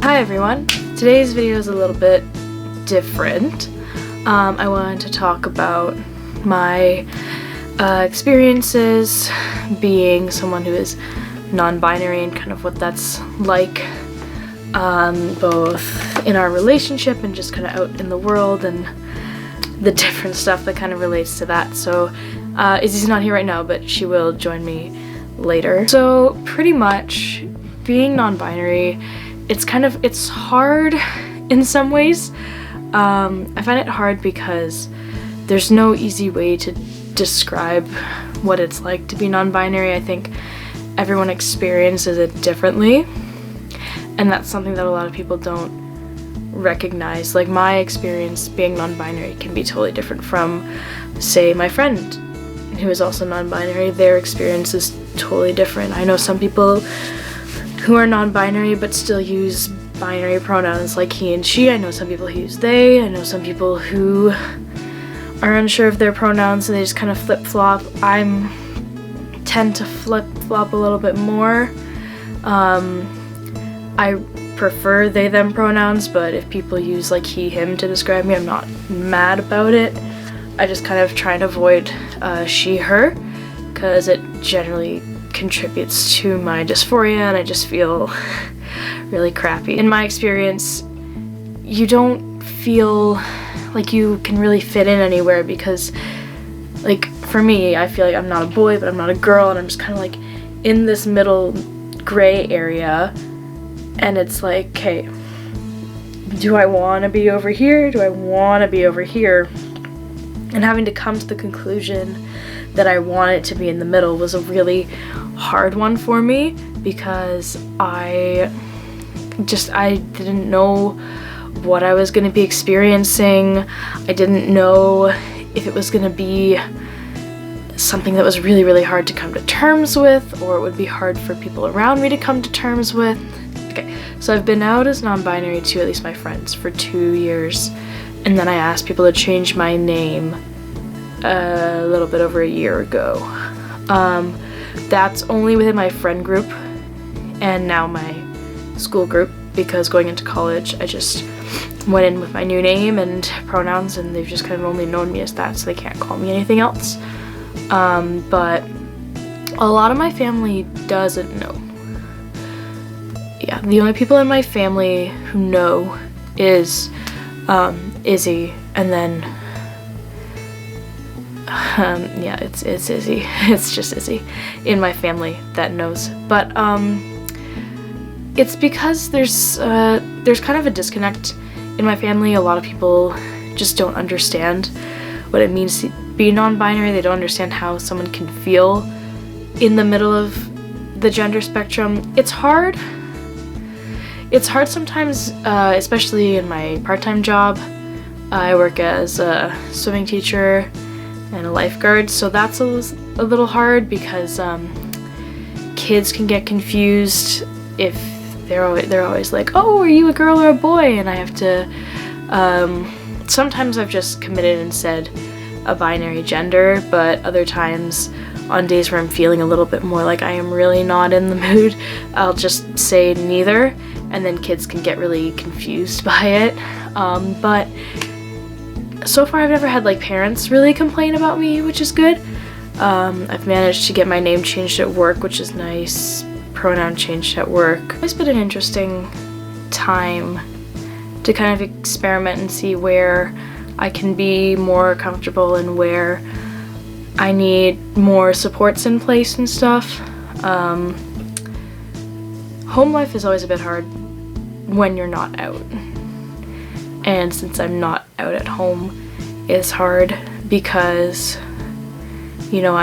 Hi everyone! Today's video is a little bit different. I wanted to talk about my experiences being someone who is non-binary and kind of what that's like, both in our relationship and just kind of out in the world and the different stuff that kind of relates to that. So Izzy's not here right now, but she will join me later. So pretty much being non-binary, it's hard in some ways. I find it hard because there's no easy way to describe what it's like to be non-binary. I think everyone experiences it differently, and that's something that a lot of people don't recognize. Like, my experience being non-binary can be totally different from, say, my friend who is also non-binary. Their experience is totally different. I know some people who are non-binary but still use binary pronouns like he and she. I know some people who use they. I know some people who are unsure of their pronouns and they just kind of flip-flop. I tend to flip-flop a little bit more. I prefer they them pronouns, but if people use like he him to describe me, I'm not mad about it. I just kind of try and avoid she her, because it generally contributes to my dysphoria and I just feel really crappy. In my experience, you don't feel like you can really fit in anywhere because, like, for me, I feel like I'm not a boy but I'm not a girl, and I'm just kind of like in this middle gray area, and it's like, okay, do I want to be over here? Do I want to be over here? And having to come to the conclusion that I wanted to be in the middle was a really hard one for me, because I didn't know what I was going to be experiencing. I didn't know if it was going to be something that was really, really hard to come to terms with, or it would be hard for people around me to come to terms with. Okay, so I've been out as non-binary to at least my friends for 2 years, and then I asked people to change my name a little bit over a year ago. That's only within my friend group and now my school group, because going into college I just went in with my new name and pronouns, and they've just kind of only known me as that, so they can't call me anything else. But a lot of my family doesn't know. Yeah, the only people in my family who know is Izzy, and then yeah, it's Izzy. It's just Izzy in my family that knows. But it's because there's kind of a disconnect in my family. A lot of people just don't understand what it means to be non-binary. They don't understand how someone can feel in the middle of the gender spectrum. It's hard. It's hard sometimes, especially in my part-time job. I work as a swimming teacher and a lifeguard, so that's a little hard because kids can get confused if they're always like, oh, are you a girl or a boy? And I have to, sometimes I've just committed and said a binary gender, but other times on days where I'm feeling a little bit more like I am really not in the mood, I'll just say neither, and then kids can get really confused by it. But so far I've never had like parents really complain about me, which is good. I've managed to get my name changed at work, which is nice. Pronoun changed at work. It's been an interesting time to kind of experiment and see where I can be more comfortable and where I need more supports in place and stuff. Home life is always a bit hard when you're not out. And since I'm not out at home, it's hard because, you know,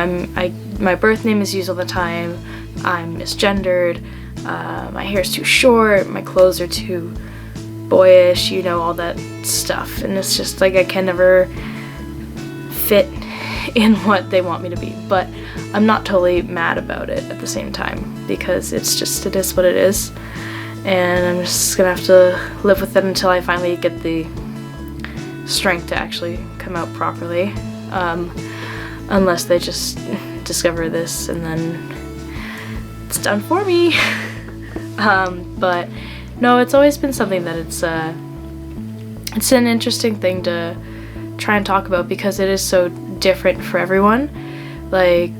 my birth name is used all the time. I'm misgendered. My hair's too short. My clothes are too boyish. You know, all that stuff. And it's just like I can never fit in what they want me to be. But I'm not totally mad about it at the same time, because it is what it is. And I'm just gonna have to live with it until I finally get the strength to actually come out properly, unless they just discover this and then it's done for me. But no, it's always been something that it's an interesting thing to try and talk about because it is so different for everyone. Like,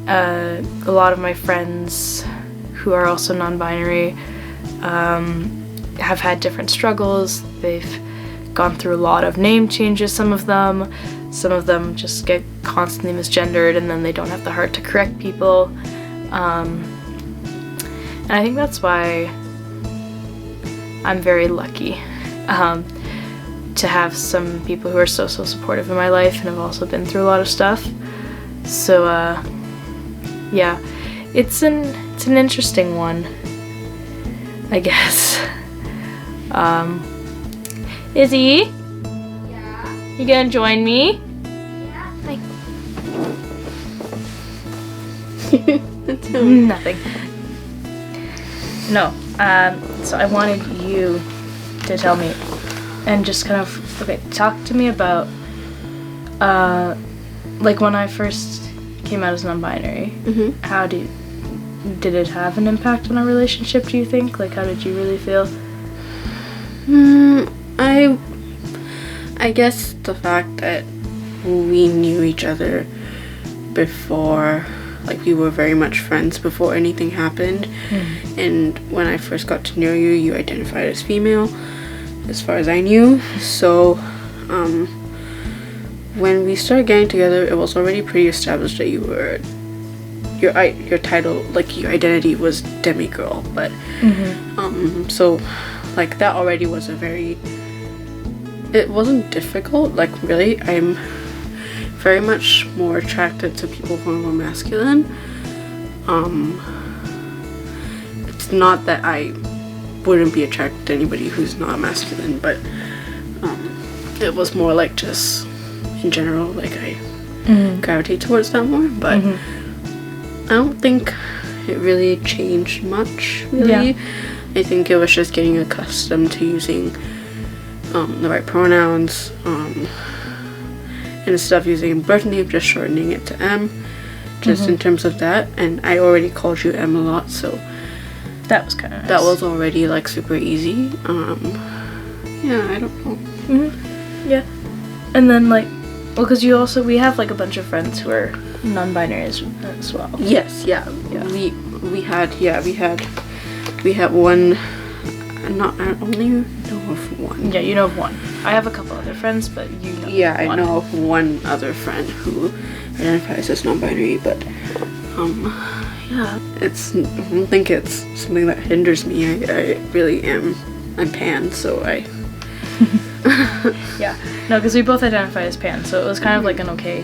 a lot of my friends who are also non-binary have had different struggles. They've gone through a lot of name changes, some of them just get constantly misgendered and then they don't have the heart to correct people. And I think that's why I'm very lucky to have some people who are so supportive in my life and have also been through a lot of stuff. So yeah, it's an interesting one, I guess. Izzy? Yeah? You gonna join me? Yeah? Hi. That's Nothing. No, so I wanted you to tell me and just kind of, okay, talk to me about, like when I first came out as non-binary, how did it have an impact on our relationship, do you think? Like, how did you really feel? I guess the fact that we knew each other before, like we were very much friends before anything happened. And when I first got to know you, you identified as female, as far as I knew. So when we started getting together, it was already pretty established that you were, your title, like your identity was demigirl, but so like that already was it wasn't difficult. Like, really, I'm very much more attracted to people who are more masculine. It's not that I wouldn't be attracted to anybody who's not masculine, but it was more like just in general, like I gravitate towards that more, but I don't think it really changed much, really. I think it was just getting accustomed to using the right pronouns, and instead of using birth name, just shortening it to M, just in terms of that. And I already called you M a lot, so That was kind of nice. that was already like super easy. Yeah, I don't know. Yeah. And then, like, well, because we have like a bunch of friends who are non-binary as well. Yes, yeah. We had one. I only know of one. Yeah, you know of one. I have a couple other friends, but you know Yeah, I one. know of one other friend who identifies as non-binary, but yeah, I don't think it's something that hinders me. I really am. I'm pan, so I. Yeah. No, because we both identify as pan, so it was kind of like an okay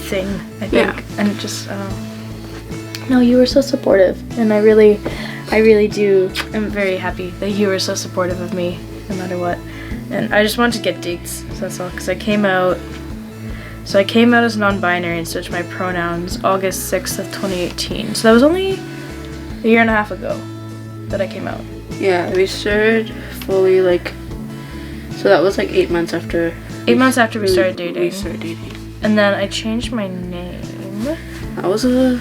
thing, I think. Yeah. And it just, I don't know. No, you were so supportive, and I really do. I'm very happy that you were so supportive of me, no matter what. And I just wanted to get dates, so that's all, because I came out as non-binary and switched my pronouns August 6th of 2018. So that was only a year and a half ago that I came out. Yeah, we started fully like. So that was like 8 months after. 8 months after we started dating. We started dating. And then I changed my name. That was a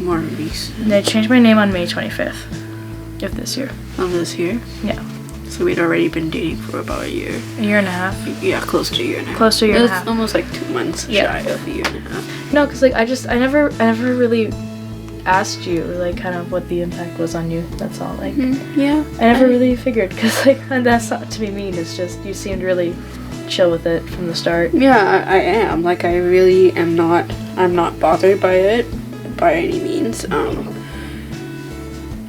more recent. And I changed my name on May 25th of this year. Of this year. Yeah. So we'd already been dating for about a year. A year and a half. Yeah, close to a year and a half. Close to a year and a It's half. almost like 2 months Yeah. shy of a year and a half. No, because like I never really asked you like kind of what the impact was on you. That's all. Like Yeah. I never really figured, because like that's not to be mean. It's just you seemed really chill with it from the start. Yeah, I am. Like, I really am not. I'm not bothered by it by any means.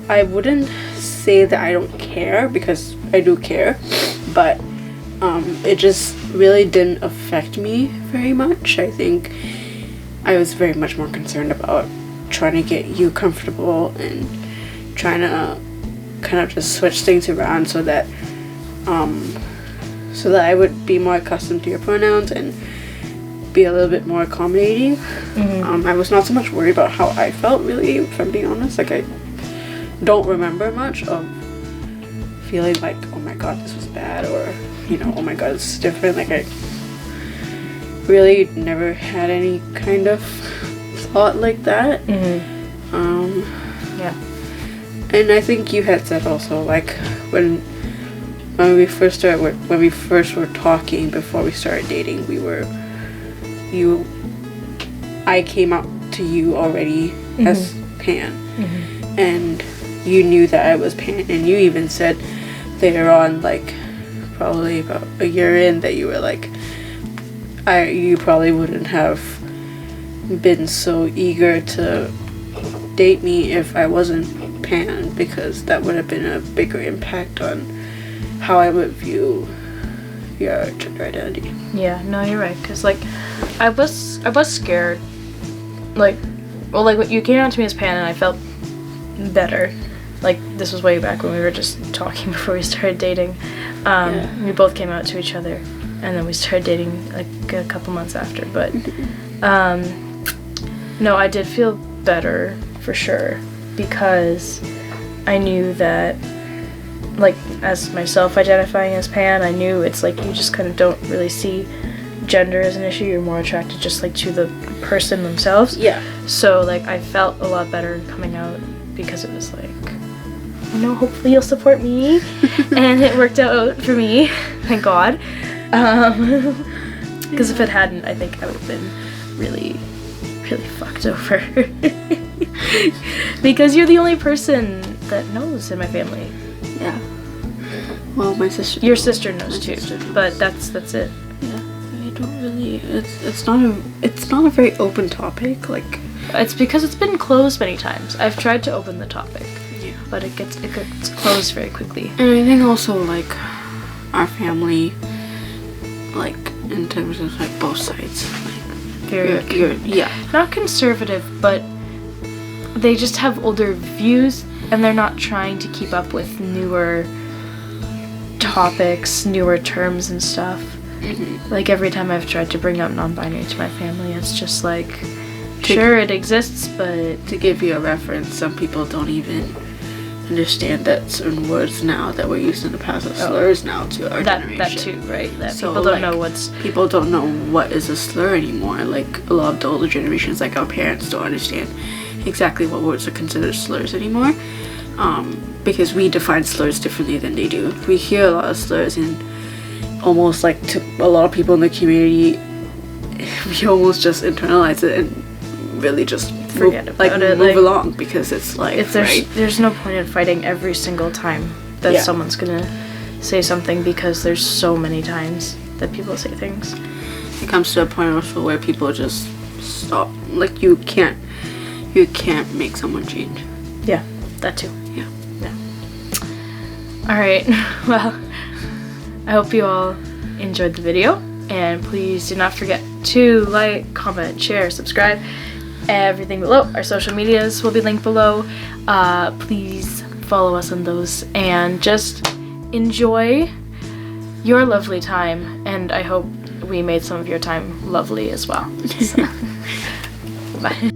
I wouldn't say that I don't care, because I do care, but it just really didn't affect me very much. I think I was very much more concerned about trying to get you comfortable and trying to kind of just switch things around so that I would be more accustomed to your pronouns and be a little bit more accommodating. I was not so much worried about how I felt, really, if I'm being honest. Like, I don't remember much of feeling like, oh my god, this was bad, or, you know, oh my god, this is different. Like, I really never had any kind of thought like that. Yeah. And I think you had said also, like, when we first were talking before we started dating, I came out to you already as pan, and you knew that I was pan, and you even said later on, like, probably about a year in, that you were like, you probably wouldn't have been so eager to date me if I wasn't pan, because that would have been a bigger impact on how I would view your gender identity. Yeah, no, you're right. Cause like, I was scared. Like, well, like when you came out to me as pan, and I felt better. Like, this was way back when we were just talking before we started dating. We both came out to each other, and then we started dating like a couple months after. But no, I did feel better for sure, because I knew that, like, as myself identifying as pan, I knew it's like you just kind of don't really see gender as an issue. You're more attracted just like to the person themselves. Yeah. So like I felt a lot better coming out, because it was like, you know, hopefully you'll support me. And it worked out for me, thank God. Because if it hadn't, I think I would have been really, really fucked over. Because you're the only person that knows in my family. Yeah. Well, my sister. Your sister knows too, but that's it. Yeah. I don't really. It's not a very open topic. Like, it's because it's been closed many times. I've tried to open the topic. Yeah. But it gets closed very quickly. And I think also, like, our family, like, in terms of like both sides, like, Very yeah. Not conservative, but they just have older views, and they're not trying to keep up with newer topics, newer terms and stuff. Like, every time I've tried to bring up non-binary to my family, it's just like, sure, it exists, but... To give you a reference, some people don't even understand that certain words now that were used in the past are slurs now to our generation. That too, right? That so, people don't like, know what's... People don't know what is a slur anymore. Like, a lot of the older generations, like our parents, don't understand exactly what words are considered slurs anymore. Because we define slurs differently than they do. We hear a lot of slurs, and almost like to a lot of people in the community, we almost just internalize it and really just forget about it. Move along, because it's like, there's no point in fighting every single time that someone's gonna say something, because there's so many times that people say things. It comes to a point also where people just stop. Like, you can't make someone change. Yeah, that too. Yeah. Alright, well, I hope you all enjoyed the video, and please do not forget to like, comment, share, subscribe, everything below. Our social medias will be linked below. Please follow us on those, and just enjoy your lovely time, and I hope we made some of your time lovely as well. So, bye.